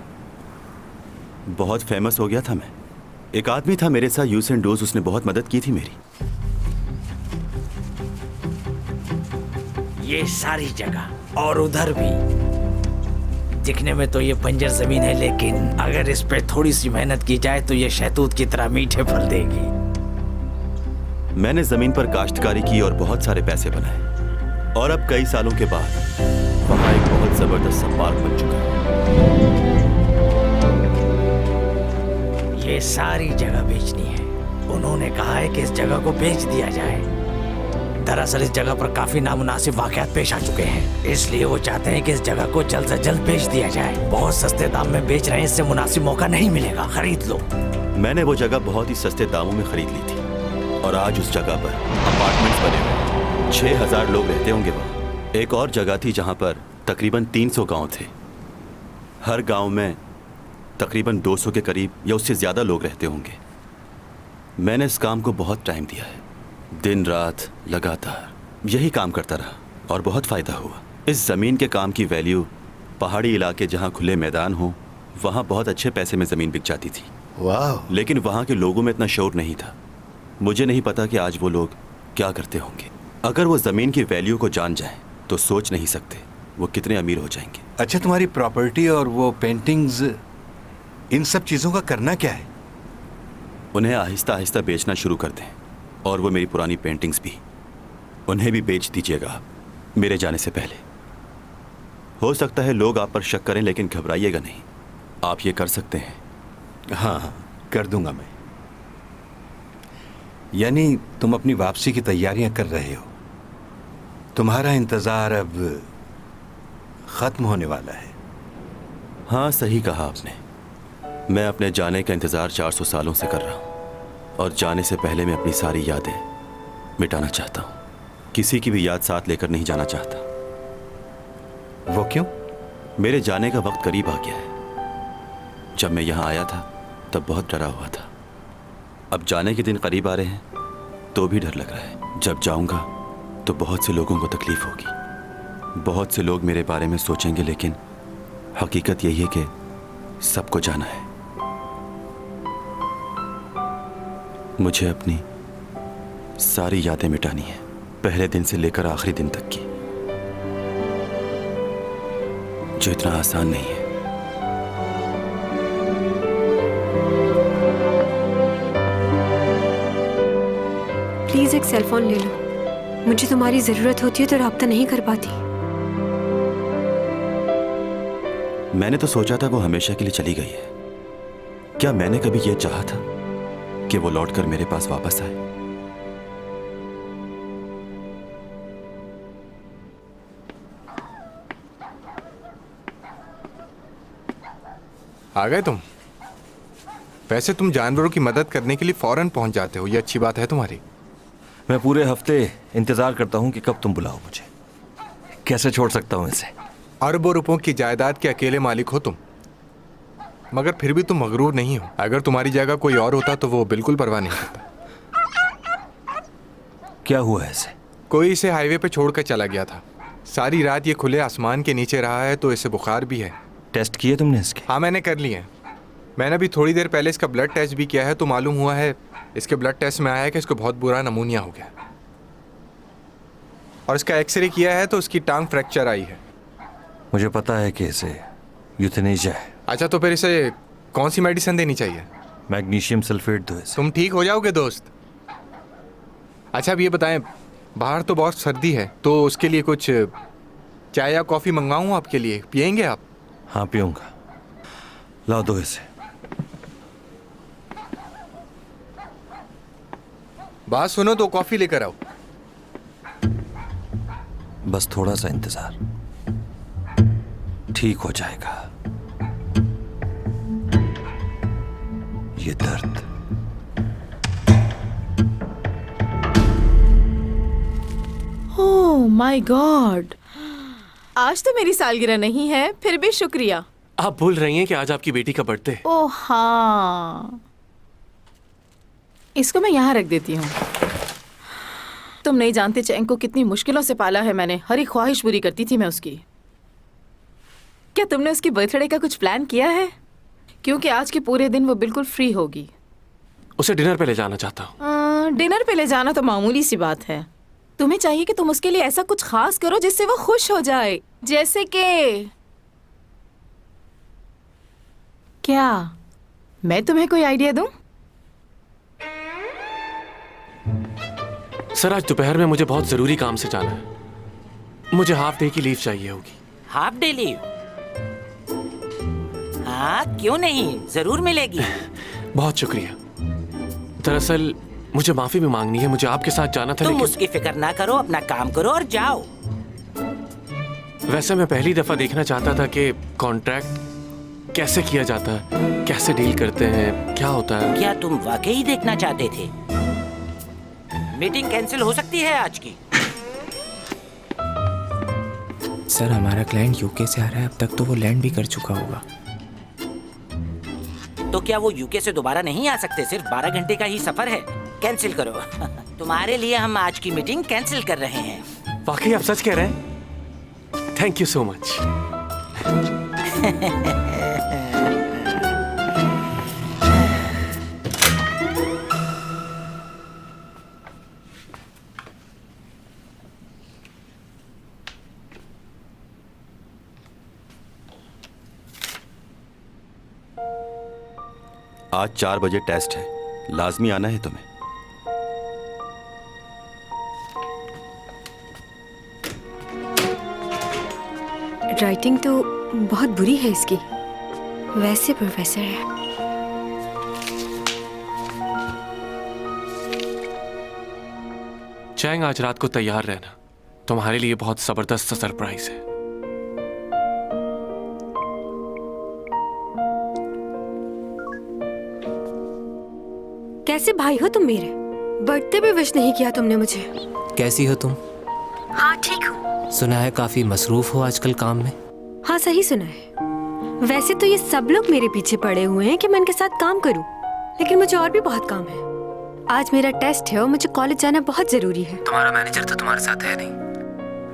बहुत फेमस हो गया था मैं। एक आदमी था मेरे साथ, यूज एंड डोज, उसने बहुत मदद की थी मेरी। ये सारी जगह और उधर भी दिखने में तो ये बंजर जमीन है, लेकिन अगर इस पे थोड़ी सी मेहनत की जाए तो ये शहतूत की तरह मीठे फल देगी। मैंने जमीन पर काश्तकारी की और बहुत सारे पैसे बनाए, और अब कई सालों के बाद वहाँ एक बहुत जबरदस्त सा पार्क बन चुका है। ये सारी जगह बेचनी है। उन्होंने कहा है कि इस जगह को बेच दिया जाए। दरअसल इस जगह पर काफी नामुनासिब वाकयात पेश आ चुके हैं, इसलिए वो चाहते हैं कि इस जगह को जल्द से जल्द बेच दिया जाए। बहुत सस्ते दाम में बेच रहे हैं, इससे मुनासिब मौका नहीं मिलेगा। खरीद लो। मैंने वो जगह बहुत ही सस्ते दामों में खरीद ली थी, और आज उस जगह पर अपार्टमेंट्स बने हुए 6000 लोग रहते होंगे वहाँ। एक और जगह थी जहाँ पर तकरीबन 300 गाँव थे। हर गाँव में तकरीबन 200 के करीब या उससे ज़्यादा लोग रहते होंगे। मैंने इस काम को बहुत टाइम दिया है, दिन रात लगातार यही काम करता रहा, और बहुत फ़ायदा हुआ। इस ज़मीन के काम की वैल्यू पहाड़ी इलाके जहाँ खुले मैदान हो वहाँ बहुत अच्छे पैसे में ज़मीन बिक जाती थी। वाह! लेकिन वहाँ के लोगों में इतना शौर नहीं था। मुझे नहीं पता कि आज वो लोग क्या करते होंगे। अगर वो ज़मीन की वैल्यू को जान जाएं तो सोच नहीं सकते वो कितने अमीर हो जाएंगे। अच्छा, तुम्हारी प्रॉपर्टी और वो पेंटिंग्स, इन सब चीज़ों का करना क्या है? उन्हें आहिस्ता आहिस्ता बेचना शुरू कर दें, और वो मेरी पुरानी पेंटिंग्स भी, उन्हें भी बेच दीजिएगा आप मेरे जाने से पहले। हो सकता है लोग आप पर शक करें, लेकिन घबराइएगा नहीं, आप ये कर सकते हैं। हाँ, कर दूंगा मैं। यानी तुम अपनी वापसी की तैयारियां कर रहे हो। तुम्हारा इंतजार अब खत्म होने वाला है। हाँ, सही कहा आपने। मैं अपने जाने का इंतज़ार 400 सालों से कर रहा हूँ और जाने से पहले मैं अपनी सारी यादें मिटाना चाहता हूँ। किसी की भी याद साथ लेकर नहीं जाना चाहता। वो क्यों? मेरे जाने का वक्त करीब आ गया है। जब मैं यहाँ आया था तब बहुत डरा हुआ था। अब जाने के दिन करीब आ रहे हैं तो भी डर लग रहा है। जब जाऊँगा तो बहुत से लोगों को तकलीफ होगी। बहुत से लोग मेरे बारे में सोचेंगे, लेकिन हकीकत यही है कि सबको जाना है। मुझे अपनी सारी यादें मिटानी है, पहले दिन से लेकर आखिरी दिन तक की, जो इतना आसान नहीं है। प्लीज एक सेल फोन ले लो। मुझे तुम्हारी जरूरत होती है तो राब्ता नहीं कर पाती। मैंने तो सोचा था वो हमेशा के लिए चली गई है। क्या मैंने कभी ये चाहा था कि वो लौटकर मेरे पास वापस आए? आ गए तुम? वैसे तुम जानवरों की मदद करने के लिए फौरन पहुंच जाते हो, ये अच्छी बात है तुम्हारी। मैं पूरे हफ्ते इंतजार करता हूँ कि कब तुम बुलाओ मुझे। कैसे छोड़ सकता हूँ इसे? अरबों रुपयों की जायदाद के अकेले मालिक हो तुम, मगर फिर भी तुम मगरूर नहीं हो। अगर तुम्हारी जगह कोई और होता तो वो बिल्कुल परवाह नहीं करता। क्या हुआ ऐसे? कोई इसे हाईवे पे छोड़कर चला गया था। सारी रात ये खुले आसमान के नीचे रहा है, तो इसे बुखार भी है। टेस्ट किए तुमने इसके? हाँ, मैंने कर लिए हैं। मैंने अभी थोड़ी देर पहले इसका ब्लड टेस्ट भी किया है, तो मालूम हुआ है, इसके ब्लड टेस्ट में आया है कि इसको बहुत बुरा नमूनिया हो गया। और इसका एक्सरे किया है तो उसकी टांग फ्रैक्चर आई है। मुझे पता है कि इसे यूथेनेशिया है। अच्छा, तो फिर इसे कौन सी मेडिसिन देनी चाहिए? मैग्नीशियम सल्फेट दो इसे। तुम ठीक हो जाओगे दोस्त। अच्छा, अब ये बताएं, बाहर तो बहुत सर्दी है, तो उसके लिए कुछ चाय या कॉफ़ी मंगवाऊँ आपके लिए? पियेंगे आप? हाँ, पीऊँगा। लाओ दो इसे। बात सुनो तो कॉफ़ी लेकर आओ। बस थोड़ा सा इंतजार, ठीक हो जाएगा। ये दर्द। ओह माय गॉड, आज तो मेरी सालगिरह नहीं है, फिर भी शुक्रिया। आप भूल रही हैं कि आज आपकी बेटी का बर्थडे है। ओह हाँ, इसको मैं यहाँ रख देती हूँ। तुम नहीं जानते चैंग को कितनी मुश्किलों से पाला है मैंने। हर एक ख्वाहिश पूरी करती थी मैं उसकी। क्या तुमने उसकी बर्थडे का कुछ प्लान किया है? क्योंकि आज के पूरे दिन वो बिल्कुल फ्री होगी। उसे डिनर पे ले जाना चाहता हूँ। डिनर पे ले जाना तो मामूली सी बात है। तुम्हें चाहिए कि तुम उसके लिए ऐसा कुछ खास करो जिससे वो खुश हो जाए। जैसे कि क्या मैं तुम्हें कोई आइडिया दूं? सर, आज दोपहर में मुझे बहुत जरूरी काम से जाना है। मुझे हाफ डे की लीव चाहिए होगी। Half day leave? हाँ, क्यों नहीं, जरूर मिलेगी। बहुत शुक्रिया। दरअसल मुझे माफी भी मांगनी है। मुझे आपके साथ जाना था, तुम लेकिन उसकी फिक्र ना करो, अपना काम करो और जाओ। वैसे मैं पहली दफा देखना चाहता था कि कॉन्ट्रैक्ट कैसे किया जाता है, कैसे डील करते हैं, क्या होता है। क्या तुम वाकई देखना चाहते थे? मीटिंग कैंसिल हो सकती है आज की। सर, हमारा क्लाइंट यूके से आ रहा है। अब तक तो वो लैंड भी कर चुका होगा। तो क्या वो यूके से दोबारा नहीं आ सकते? सिर्फ 12 घंटे का ही सफर है। कैंसिल करो। तुम्हारे लिए हम आज की मीटिंग कैंसिल कर रहे हैं। वाकई आप सच कह रहे हैं? Thank you so much. आज 4 बजे टेस्ट है, लाजमी आना है तुम्हें। राइटिंग तो बहुत बुरी है इसकी। वैसे प्रोफेसर है। चैंग, आज रात को तैयार रहना। तुम्हारे लिए बहुत जबरदस्त सरप्राइज है। कैसे भाई हो तुम मेरे? बर्थडे भी विश नहीं किया तुमने मुझे। कैसी हो तुम? हाँ ठीक हूँ। सुना है काफी मसरूफ हो आजकल काम में। हाँ सही सुना है। वैसे तो ये सब लोग मेरे पीछे पड़े हुए हैं कि मैं इनके साथ काम करूं, लेकिन मुझे और भी बहुत काम है। आज मेरा टेस्ट है और मुझे कॉलेज जाना बहुत जरूरी है। तुम्हारा मैनेजर तो तुम्हारे साथ है नहीं,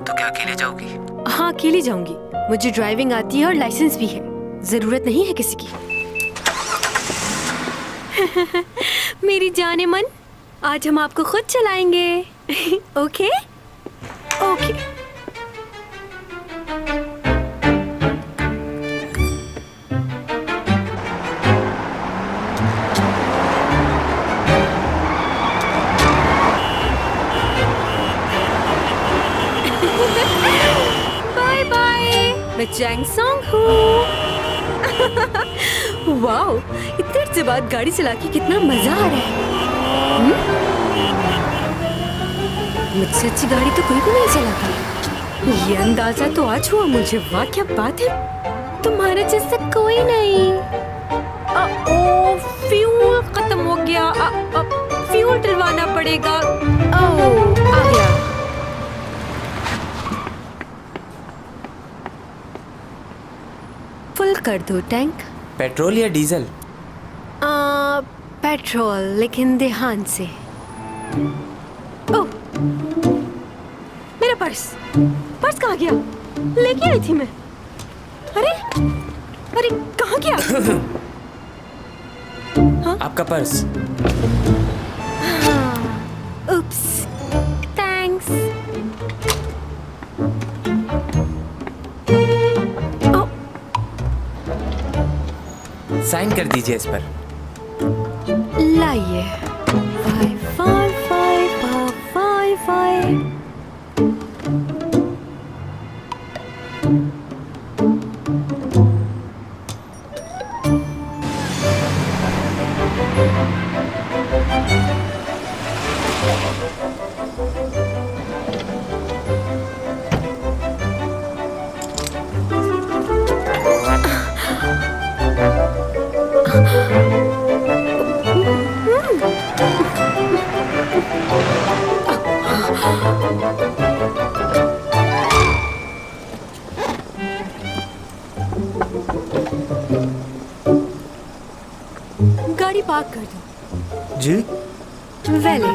तो क्या अकेले जाओगी? हाँ अकेली जाऊंगी। मुझे ड्राइविंग आती है और लाइसेंस भी है, जरूरत नहीं है किसी की। मेरी जाने मन, आज हम आपको खुद चलाएंगे। Okay okay. बाय बाय, मैं चैंग सॉन्ग हूँ। वाओ, इतनी देर से बाद गाड़ी चला के कितना मजा आ रहा है। मुझसे अच्छी गाड़ी तो कोई भी नहीं चलाता। ये अंदाजा तो आज हुआ मुझे। वाह क्या बात है, तुम्हारे जैसा कोई नहीं। ओ फ्यूल खत्म हो गया। फ्यूल डलवाना पड़ेगा। ओ आ गया। फुल कर दो टैंक। पेट्रोल या डीजल? पेट्रोल, लेकिन ध्यान से। ओह, मेरा पर्स कहाँ गया? लेके आई थी मैं। अरे अरे कहाँ गया? हाँ? आपका पर्स। उप्स, थैंक्स। साइन कर दीजिए इस पर। लाइए। 5 5 5 5 5। गाड़ी पार्क कर दो। जी वेले।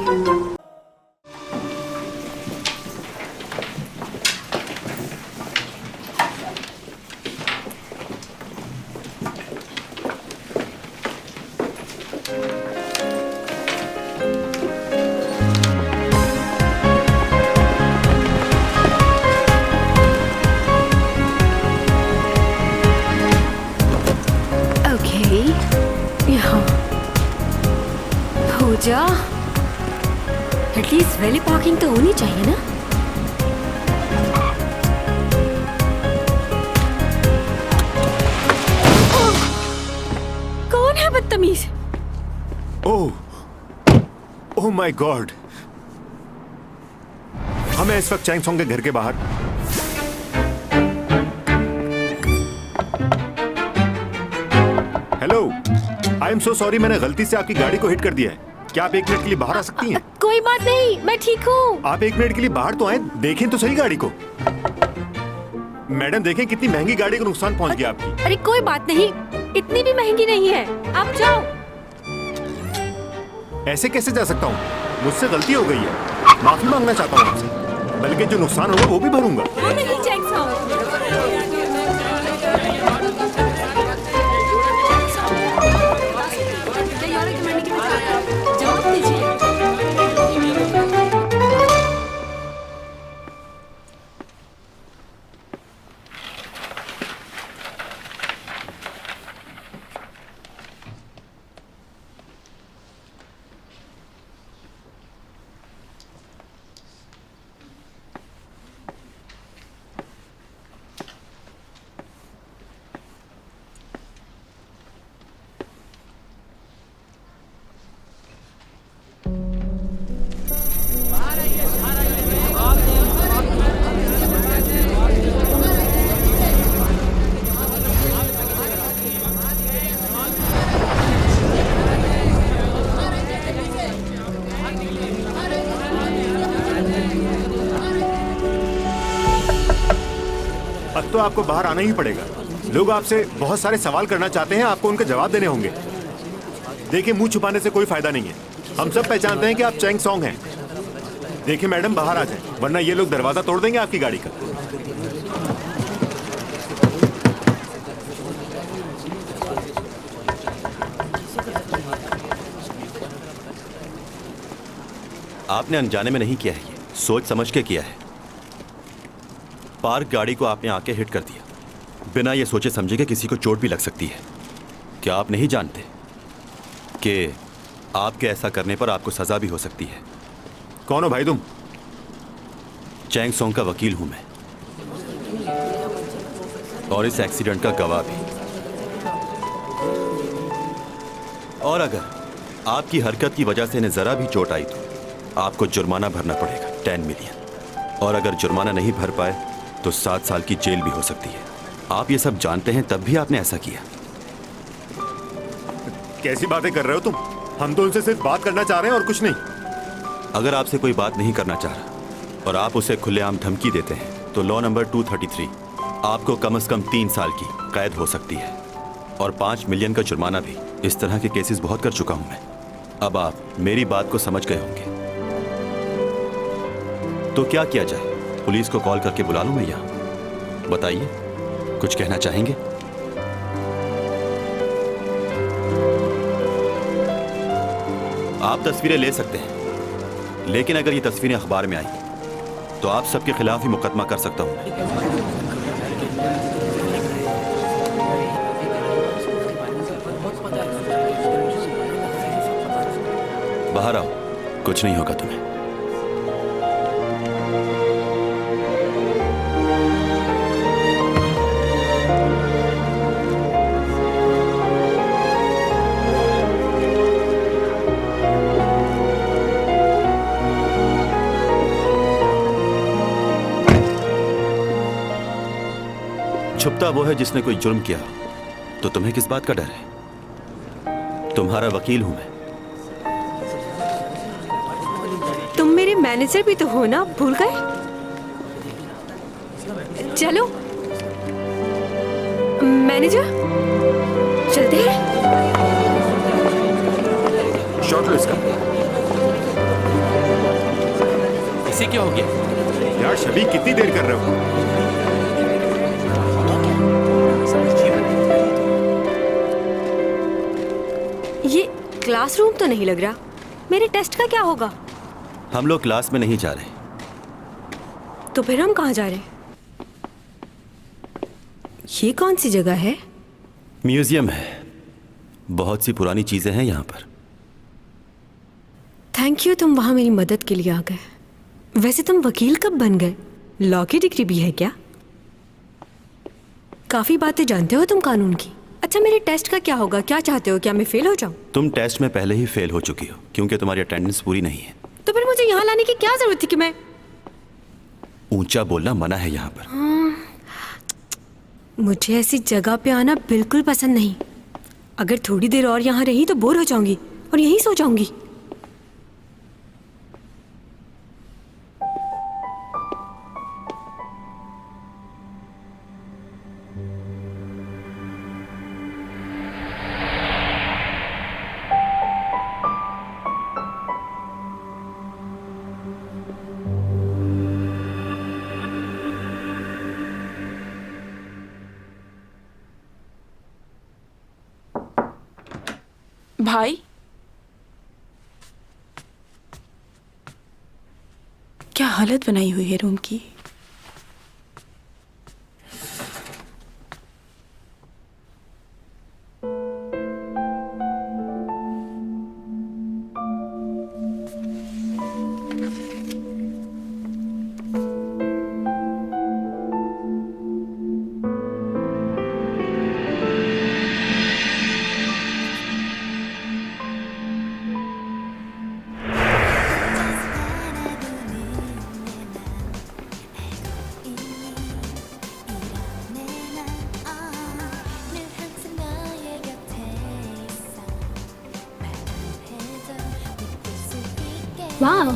ओके, यहाँ पूजा। एटलीस्ट वैली पार्किंग तो होनी चाहिए ना। कौन है बदतमीज? ओह माय गॉड, हमें इस वक्त चैंग सॉन्ग के घर के बाहर। Hello, I am so sorry, मैंने गलती से आपकी गाड़ी को हिट कर दिया है। क्या आप 1 मिनट के लिए बाहर आ सकती हैं? कोई बात नहीं, मैं ठीक हूँ। आप 1 मिनट के लिए बाहर तो आए, देखें तो सही गाड़ी को। मैडम देखें कितनी महंगी गाड़ी को नुकसान पहुंच गया आपकी। अरे कोई बात नहीं, इतनी भी महंगी नहीं है, आप जाओ। ऐसे कैसे जा सकता हूँ? मुझसे गलती हो गई है, माफी मांगना चाहता हूँ आपसे। बल्कि जो नुकसान होगा वो भी भरूंगा। वो नहीं चैंग सॉन्ग। जवाब दीजिए। अब तो आपको बाहर आना ही पड़ेगा। लोग आपसे बहुत सारे सवाल करना चाहते हैं, आपको उनके जवाब देने होंगे। देखिए, मुंह छुपाने से कोई फायदा नहीं है। हम सब पहचानते हैं कि आप चैंग सॉन्ग हैं। देखिए मैडम, बाहर आ जाएं, वरना ये लोग दरवाजा तोड़ देंगे आपकी गाड़ी का। आपने अनजाने में नहीं किया है, ये सोच समझ के किया है। पार्क गाड़ी को आपने आके हिट कर दिया, बिना ये सोचे समझे कि किसी को चोट भी लग सकती है। क्या आप नहीं जानते कि आपके ऐसा करने पर आपको सजा भी हो सकती है? कौन हो भाई तुम? चैंग सॉन्ग का वकील हूं मैं, और इस एक्सीडेंट का गवाह भी। और अगर आपकी हरकत की वजह से इन्हें जरा भी चोट आई तो आपको जुर्माना भरना पड़ेगा, 10 मिलियन। और अगर जुर्माना नहीं भर पाए तो 7 साल की जेल भी हो सकती है। आप ये सब जानते हैं, तब भी आपने ऐसा किया। कैसी बातें कर रहे हो तुम? हम तो उनसे सिर्फ बात करना चाह रहे हैं और कुछ नहीं। अगर आपसे कोई बात नहीं करना चाह रहा और आप उसे खुलेआम धमकी देते हैं तो लॉ नंबर 233 आपको कम से कम 3 साल की कैद हो सकती है और 5 मिलियन का जुर्माना भी। इस तरह के केसेस बहुत कर चुका हूं मैं। अब आप मेरी बात को समझ गए होंगे। तो क्या किया जाए? पुलिस को कॉल करके बुला लूं मैं यहां? बताइए, कुछ कहना चाहेंगे? आप तस्वीरें ले सकते हैं, लेकिन अगर ये तस्वीरें अखबार में आई तो आप सबके खिलाफ ही मुकदमा कर सकता हूं मैं। बाहर आओ, कुछ नहीं होगा तुम्हें। छुपता वो है जिसने कोई जुर्म किया, तो तुम्हें किस बात का डर है? तुम्हारा वकील हूं मैं। तुम मेरे मैनेजर भी तो हो ना, भूल गए? चलो मैनेजर, चलते हैं। शॉट लो इसका। इसे क्या हो गया? यार शबी, कितनी देर कर रहे हो? ये क्लासरूम तो नहीं लग रहा। मेरे टेस्ट का क्या होगा? हम लोग क्लास में नहीं जा रहे। तो फिर हम कहाँ जा रहे? ये कौन सी जगह है? म्यूजियम है, बहुत सी पुरानी चीजें हैं यहाँ पर। थैंक यू, तुम वहाँ मेरी मदद के लिए आ गए। वैसे तुम वकील कब बन गए? लॉ की डिग्री भी है क्या? काफी बातें जानते हो तुम कानून की। अच्छा, मेरे टेस्ट का क्या होगा? क्या चाहते हो? क्या मैं फेल हो जाऊं? तुम टेस्ट में पहले ही फेल हो चुकी हो, क्योंकि तुम्हारी अटेंडेंस पूरी नहीं है। तो फिर मुझे यहाँ लाने की क्या जरूरत थी कि मैं? ऊंचा बोलना मना है यहाँ पर। मुझे ऐसी जगह पे आना बिल्कुल पसंद नहीं। अगर थोड़ी देर और यहाँ रही तो बोर हो जाऊंगी और यहीं सो जाऊंगी। भाई, क्या हालत बनाई हुई है रूम की। वाह,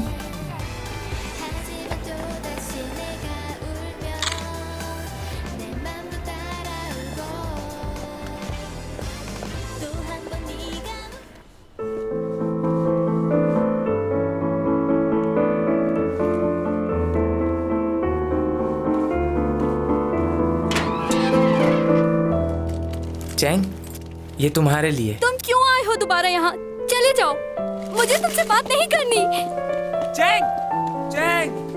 चैंग, ये तुम्हारे लिए। तुम क्यों आए हो दोबारा यहाँ? चले जाओ, मुझे तुमसे बात नहीं करनी। Chang, Chang.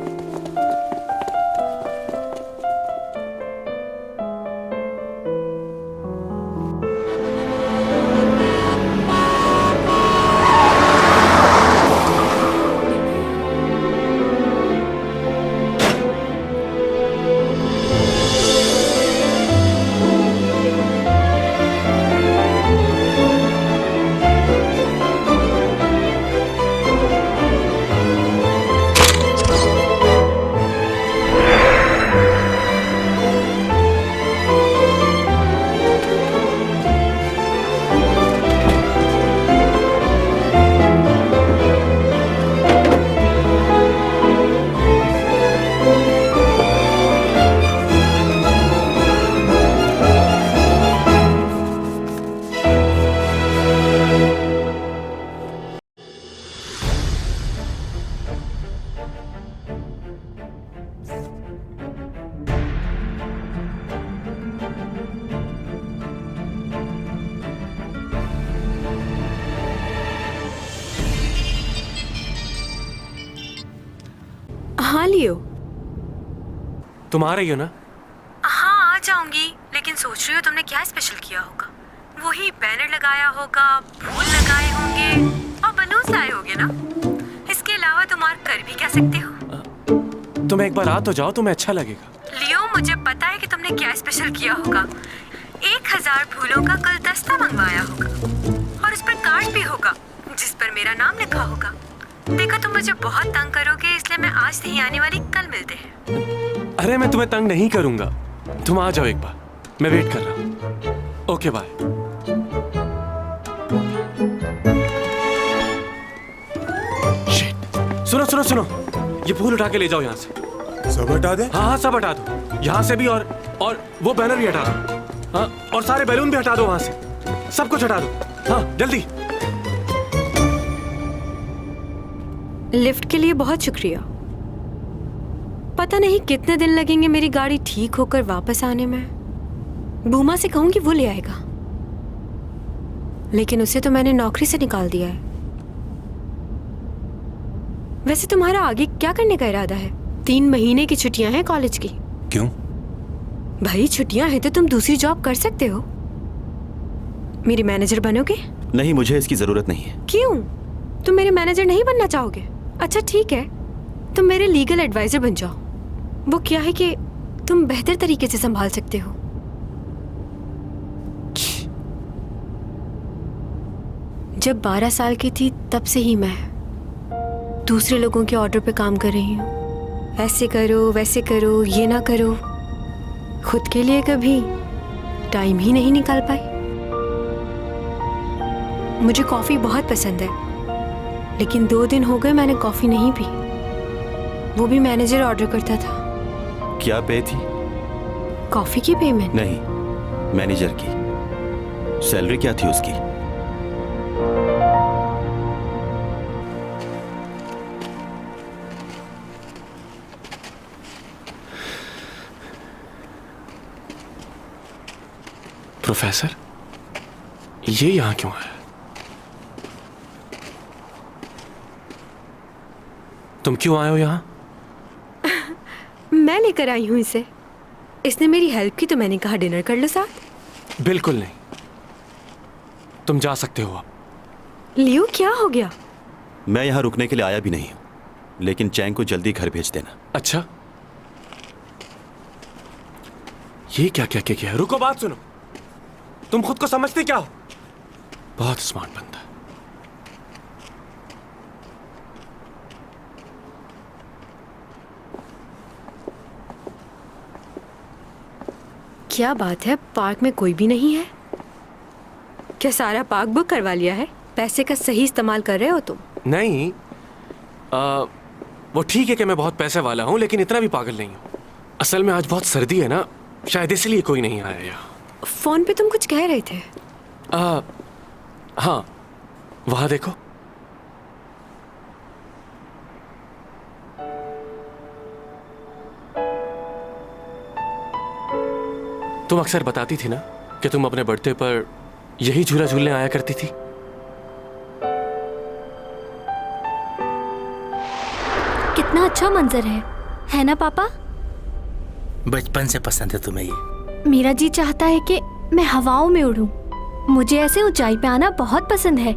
हाँ लियो। तुम आ रही हो ना? हाँ आ जाऊंगी, लेकिन सोच रही हो तुमने क्या स्पेशल किया होगा? वही बैनर लगाया होगा, फूल लगाए होंगे और बलून्स लाए होंगे ना? इसके अलावा तुम और कर भी क्या सकते हो? तुम एक बार आ तो जाओ, तुम्हें अच्छा लगेगा। लियो मुझे पता है कि तुमने क्या स्पेशल किया होगा। 1000 फूलों का गुलदस्ता मंगवाया होगा और उस पर कार्ड भी होगा जिस पर मेरा नाम लिखा होगा। देखो तुम मुझे बहुत तंग करोगे, इसलिए मैं आज नहीं आने वाली, कल मिलते हैं। अरे मैं तुम्हें तंग नहीं करूंगा, तुम आ जाओ एक बार, मैं वेट कर रहा हूँ। Okay bye. सुनो सुनो सुनो, ये फूल उठा के ले जाओ यहाँ से। सब हटा दे? हाँ हाँ सब हटा दो, यहाँ से भी और वो बैनर भी हटा दो। हाँ और सारे बैलून भी हटा दो वहां से, सब कुछ हटा दो। हाँ जल्दी। लिफ्ट के लिए बहुत शुक्रिया। पता नहीं कितने दिन लगेंगे मेरी गाड़ी ठीक होकर वापस आने में। बूमा से कहूंगी वो ले आएगा, लेकिन उसे तो मैंने नौकरी से निकाल दिया है। वैसे तुम्हारा आगे क्या करने का इरादा है? 3 महीने की छुट्टियां हैं कॉलेज की। क्यों? भाई छुट्टियां हैं तो तुम दूसरी जॉब कर सकते हो। मेरी मैनेजर बनोगे? नहीं, मुझे इसकी जरूरत नहीं है। क्यों? तुम मेरे मैनेजर नहीं बनना चाहोगे? अच्छा ठीक है, तुम मेरे लीगल एडवाइजर बन जाओ। वो क्या है कि तुम बेहतर तरीके से संभाल सकते हो। जब 12 साल की थी तब से ही मैं दूसरे लोगों के ऑर्डर पे काम कर रही हूँ। ऐसे करो, वैसे करो, ये ना करो। खुद के लिए कभी टाइम ही नहीं निकाल पाई। मुझे कॉफी बहुत पसंद है, लेकिन 2 दिन हो गए मैंने कॉफी नहीं पी। वो भी मैनेजर ऑर्डर करता था। क्या पे थी? कॉफी की पेमेंट? नहीं, मैनेजर की। सैलरी क्या थी उसकी? प्रोफेसर, ये यहाँ क्यों है? तुम क्यों आए हो यहाँ? मैं लेकर आई हूँ इसे। इसने मेरी हेल्प की तो मैंने कहा डिनर कर लो साथ। बिल्कुल नहीं, तुम जा सकते हो अब। लियो क्या हो गया? मैं यहाँ रुकने के लिए आया भी नहीं हूँ, लेकिन चैंग को जल्दी घर भेज देना। अच्छा, ये क्या क्या क्या क्या? रुको, बात सुनो। तुम खुद को समझते क्या हो? बहुत स्मार्ट बंदा है। क्या बात है, पार्क में कोई भी नहीं है? क्या सारा पार्क बुक करवा लिया है? पैसे का सही इस्तेमाल कर रहे हो तुम? नहीं, वो ठीक है कि मैं बहुत पैसे वाला हूँ, लेकिन इतना भी पागल नहीं हूँ। असल में आज बहुत सर्दी है ना, शायद इसलिए कोई नहीं आया यहाँ। फोन पे तुम कुछ कह रहे थे। हाँ, वहां देखो। तुम अक्सर बताती थी ना कि तुम अपने बर्थडे पर यही झूला झूलने आया करती थी? कितना अच्छा मंजर है ना पापा? बचपन से पसंद है तुम्हें ये? मेरा जी चाहता है कि मैं हवाओं में उड़ूं। मुझे ऐसे ऊंचाई पे आना बहुत पसंद है।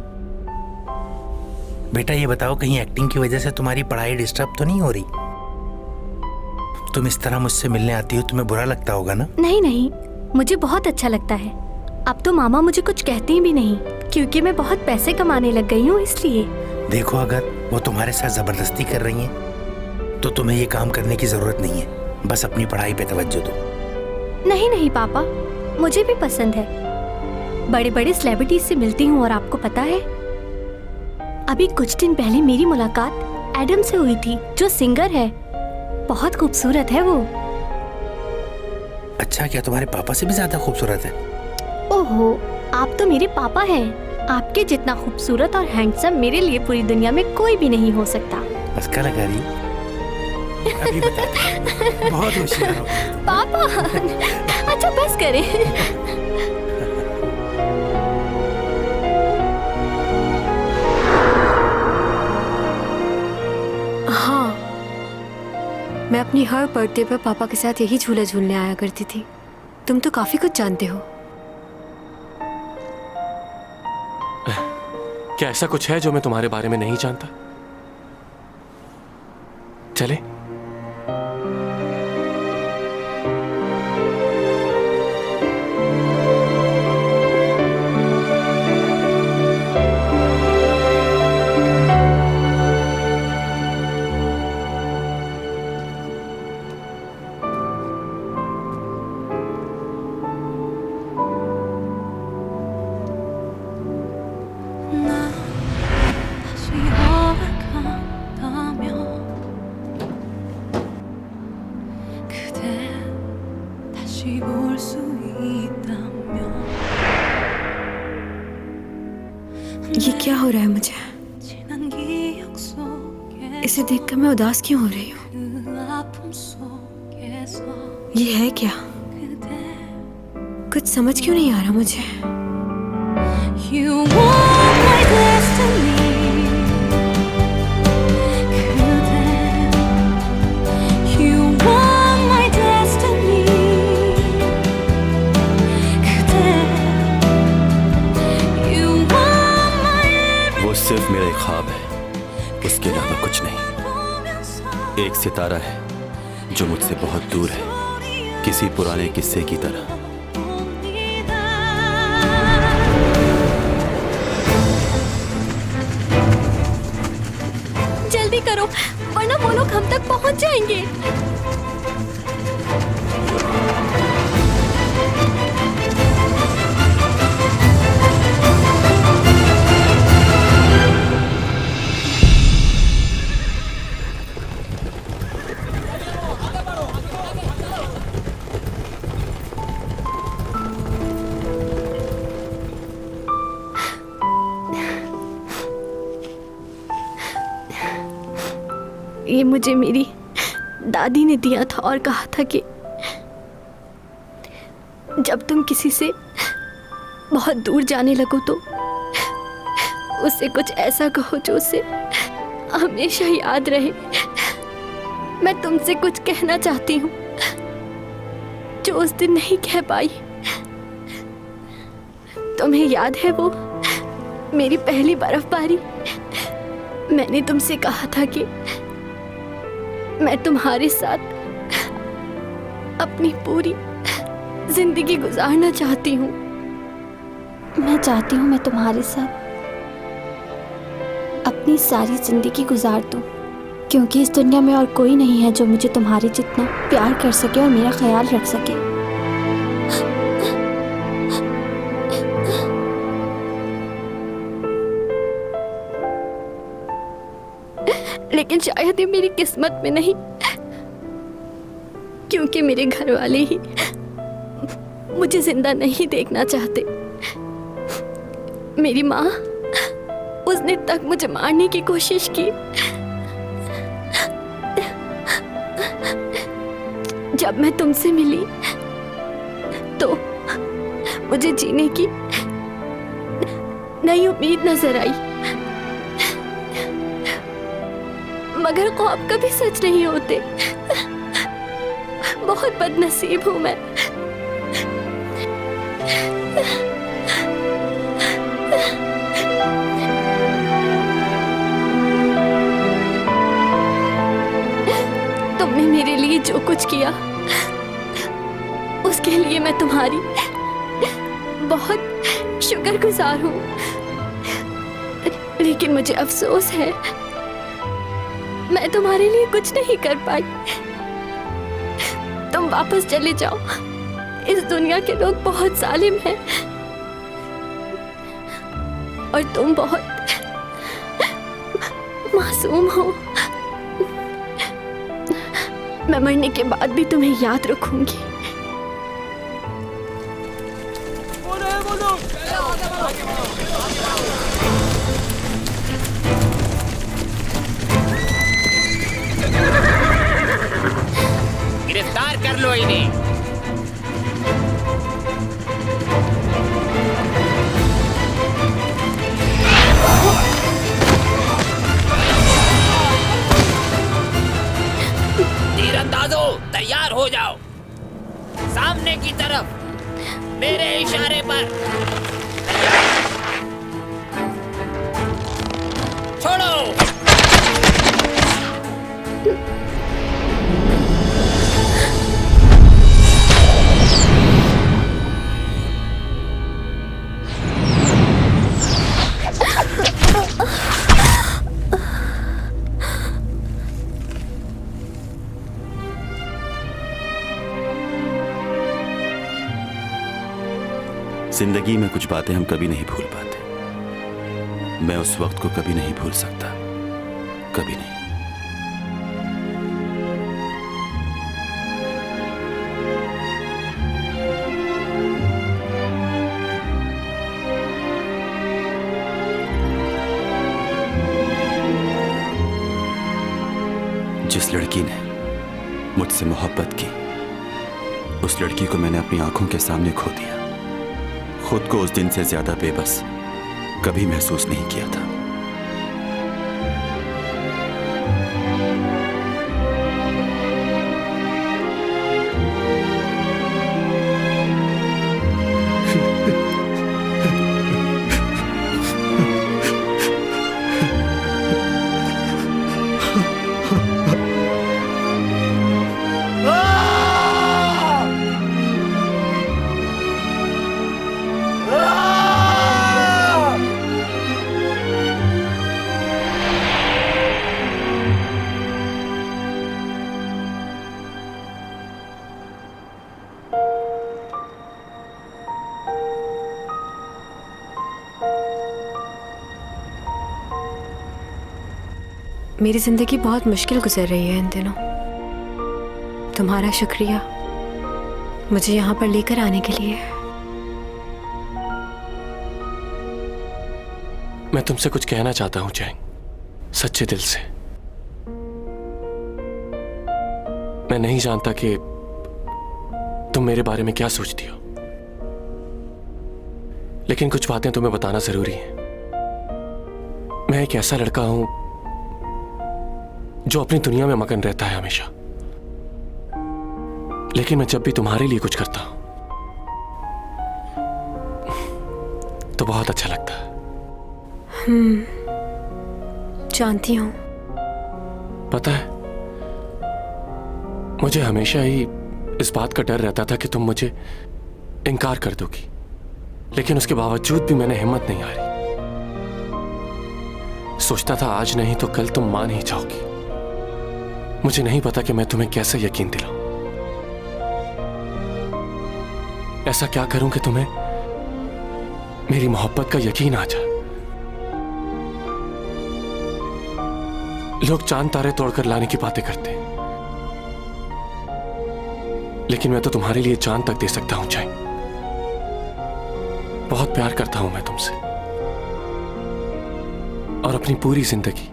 बेटा ये बताओ, कहीं एक्टिंग की वजह से तुम्हारी पढ़ाई डिस्टर्ब तो नहीं हो रही? तुम इस तरह मुझसे मिलने आती हो, तुम्हें बुरा लगता होगा ना? नहीं नहीं, मुझे बहुत अच्छा लगता है। अब तो मामा मुझे कुछ कहती भी नहीं, क्योंकि मैं बहुत पैसे कमाने लग गई हूँ इसलिए। देखो, अगर वो तुम्हारे साथ जबरदस्ती कर रही हैं, तो तुम्हें ये काम करने की जरूरत नहीं है। बस अपनी पढ़ाई पे तवज्जो दो। नहीं नहीं पापा, मुझे भी पसंद है। बड़े बड़े सेलिब्रिटीज से मिलती हूँ और आपको पता है, अभी कुछ दिन पहले मेरी मुलाकात एडम से हुई थी, जो सिंगर है। बहुत खूबसूरत है वो। अच्छा, क्या तुम्हारे पापा से भी ज्यादा खूबसूरत है? ओहो, आप तो मेरे पापा हैं। आपके जितना खूबसूरत और हैंडसम मेरे लिए पूरी दुनिया में कोई भी नहीं हो सकता। बस क्या लगा रही? अभी बताते। बहुत होशियार हो। पापा, अच्छा बस करें। हाँ, मैं अपनी हर बर्थडे पर पापा के साथ यही झूला झूलने आया करती थी। तुम तो काफी कुछ जानते हो। क्या ऐसा कुछ है जो मैं तुम्हारे बारे में नहीं जानता? चले? ये क्या हो रहा है मुझे? इसे देखकर मैं उदास क्यों हो रही हूँ? ये है क्या? कुछ समझ क्यों नहीं आ रहा मुझे? वो सिर्फ मेरा एक ख्वाब है, उसके अलावा कुछ नहीं। एक सितारा है जो मुझसे बहुत दूर है, किसी पुराने किस्से की तरह। जल्दी करो, वरना वो लोग हम तक पहुंच जाएंगे। ये मुझे मेरी दादी ने दिया था और कहा था कि जब तुम किसी से बहुत दूर जाने लगो तो उससे कुछ ऐसा कहो जो उसे हमेशा याद रहे। मैं तुमसे कुछ कहना चाहती हूँ जो उस दिन नहीं कह पाई। तुम्हें याद है वो मेरी पहली बर्फबारी? मैंने तुमसे कहा था कि मैं तुम्हारे साथ अपनी पूरी जिंदगी गुजारना चाहती हूँ। मैं चाहती हूँ मैं तुम्हारे साथ अपनी सारी जिंदगी गुजार दूँ, क्योंकि इस दुनिया में और कोई नहीं है जो मुझे तुम्हारे जितना प्यार कर सके और मेरा ख्याल रख सके। लेकिन शायद ये मेरी किस्मत में नहीं, क्योंकि मेरे घर वाले ही मुझे जिंदा नहीं देखना चाहते। मेरी माँ, उसने तक मुझे मारने की कोशिश की। जब मैं तुमसे मिली तो मुझे जीने की नई उम्मीद नजर आई। मगर ख्वाब कभी सच नहीं होते। बहुत बदनसीब हूं मैं। तुमने मेरे लिए जो कुछ किया उसके लिए मैं तुम्हारी बहुत शुक्रगुजार हूँ। लेकिन मुझे अफसोस है मैं तुम्हारे लिए कुछ नहीं कर पाई। तुम वापस चले जाओ। इस दुनिया के लोग बहुत जालिम हैं और तुम बहुत मासूम हो। मैं मरने के बाद भी तुम्हें याद रखूंगी। गिरफ्तार कर लो इन्हें। तीरंदाजों तैयार हो जाओ। सामने की तरफ मेरे इशारे पर छोड़ो। जिंदगी में कुछ बातें हम कभी नहीं भूल पाते। मैं उस वक्त को कभी नहीं भूल सकता, कभी नहीं। जिस लड़की ने मुझसे मोहब्बत की, उस लड़की को मैंने अपनी आंखों के सामने खो दिया। खुद को उस दिन से ज्यादा बेबस कभी महसूस नहीं किया था। मेरी जिंदगी बहुत मुश्किल गुजर रही है इन दिनों। तुम्हारा शुक्रिया मुझे यहाँ पर लेकर आने के लिए। मैं तुमसे कुछ कहना चाहता हूं चैंग, सच्चे दिल से। मैं नहीं जानता कि तुम मेरे बारे में क्या सोचती हो, लेकिन कुछ बातें तुम्हें बताना जरूरी है। मैं एक ऐसा लड़का हूं जो अपनी दुनिया में मगन रहता है हमेशा, लेकिन मैं जब भी तुम्हारे लिए कुछ करता हूं तो बहुत अच्छा लगता है। जानती हूं। पता है, मुझे हमेशा ही इस बात का डर रहता था कि तुम मुझे इनकार कर दोगी, लेकिन उसके बावजूद भी मैंने हिम्मत नहीं हारी। सोचता था आज नहीं तो कल तुम मान ही जाओगी। मुझे नहीं पता कि मैं तुम्हें कैसे यकीन दिलाऊं। ऐसा क्या करूं कि तुम्हें मेरी मोहब्बत का यकीन आ जाए। लोग चांद तारे तोड़कर लाने की बातें करते हैं, लेकिन मैं तो तुम्हारे लिए जान तक दे सकता हूं चैंग। बहुत प्यार करता हूं मैं तुमसे, और अपनी पूरी जिंदगी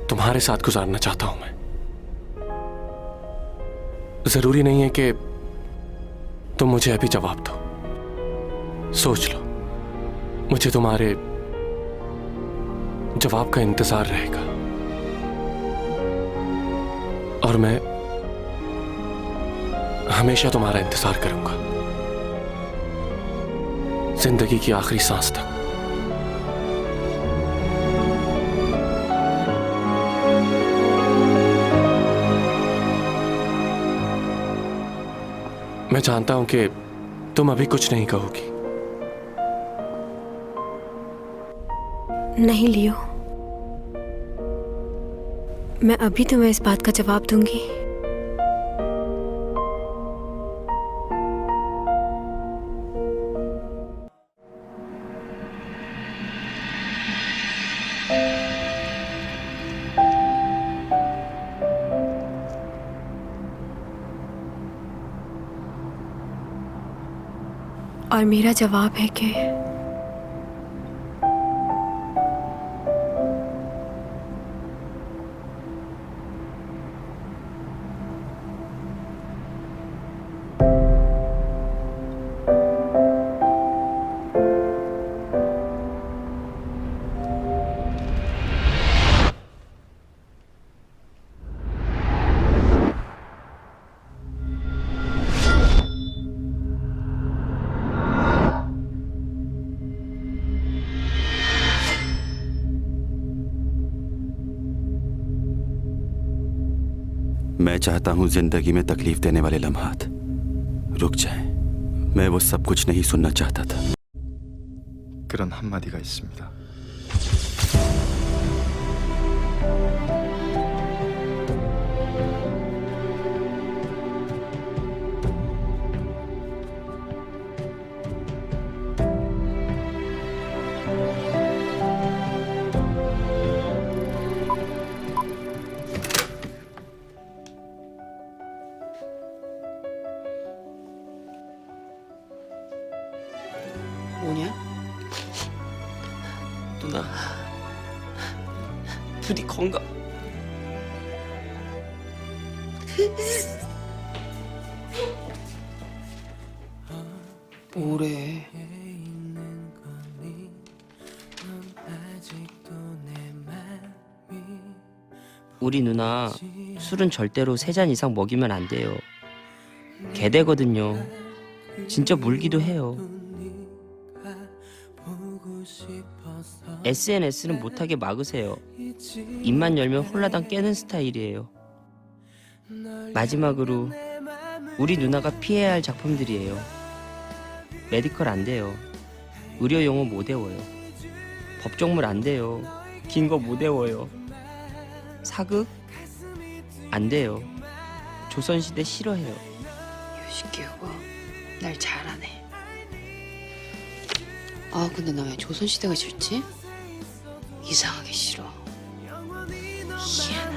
तुम्हारे साथ गुजारना चाहता हूं मैं। जरूरी नहीं है कि तुम मुझे अभी जवाब दो, सोच लो। मुझे तुम्हारे जवाब का इंतजार रहेगा और मैं हमेशा तुम्हारा इंतजार करूंगा, जिंदगी की आखिरी सांस तक। मैं जानता हूं कि तुम अभी कुछ नहीं कहोगी। नहीं लियो, मैं अभी तुम्हें इस बात का जवाब दूंगी। और मेरा जवाब है कि मैं चाहता हूं जिंदगी में तकलीफ देने वाले लम्हात रुक जाएं। मैं वो सब कुछ नहीं सुनना चाहता था। 그런 한마디가 있습니다. 뭐냐? 누나, 부디 건강. 뭐래? 우리 누나 술은 절대로 3잔 이상 먹이면 안 돼요. 개되거든요. 진짜 물기도 해요. SNS는 못하게 막으세요. 입만 열면 홀라당 깨는 스타일이에요. 마지막으로 우리 누나가 피해야 할 작품들이에요. 메디컬 안 돼요. 의료 용어 못 외워요. 법정물 안 돼요. 긴 거 못 외워요. 사극? 안 돼요. 조선시대 싫어해요. 요시키오가 날 잘하네. 아 근데 나 왜 조선시대가 싫지? 이상하게 싫어. 희한해.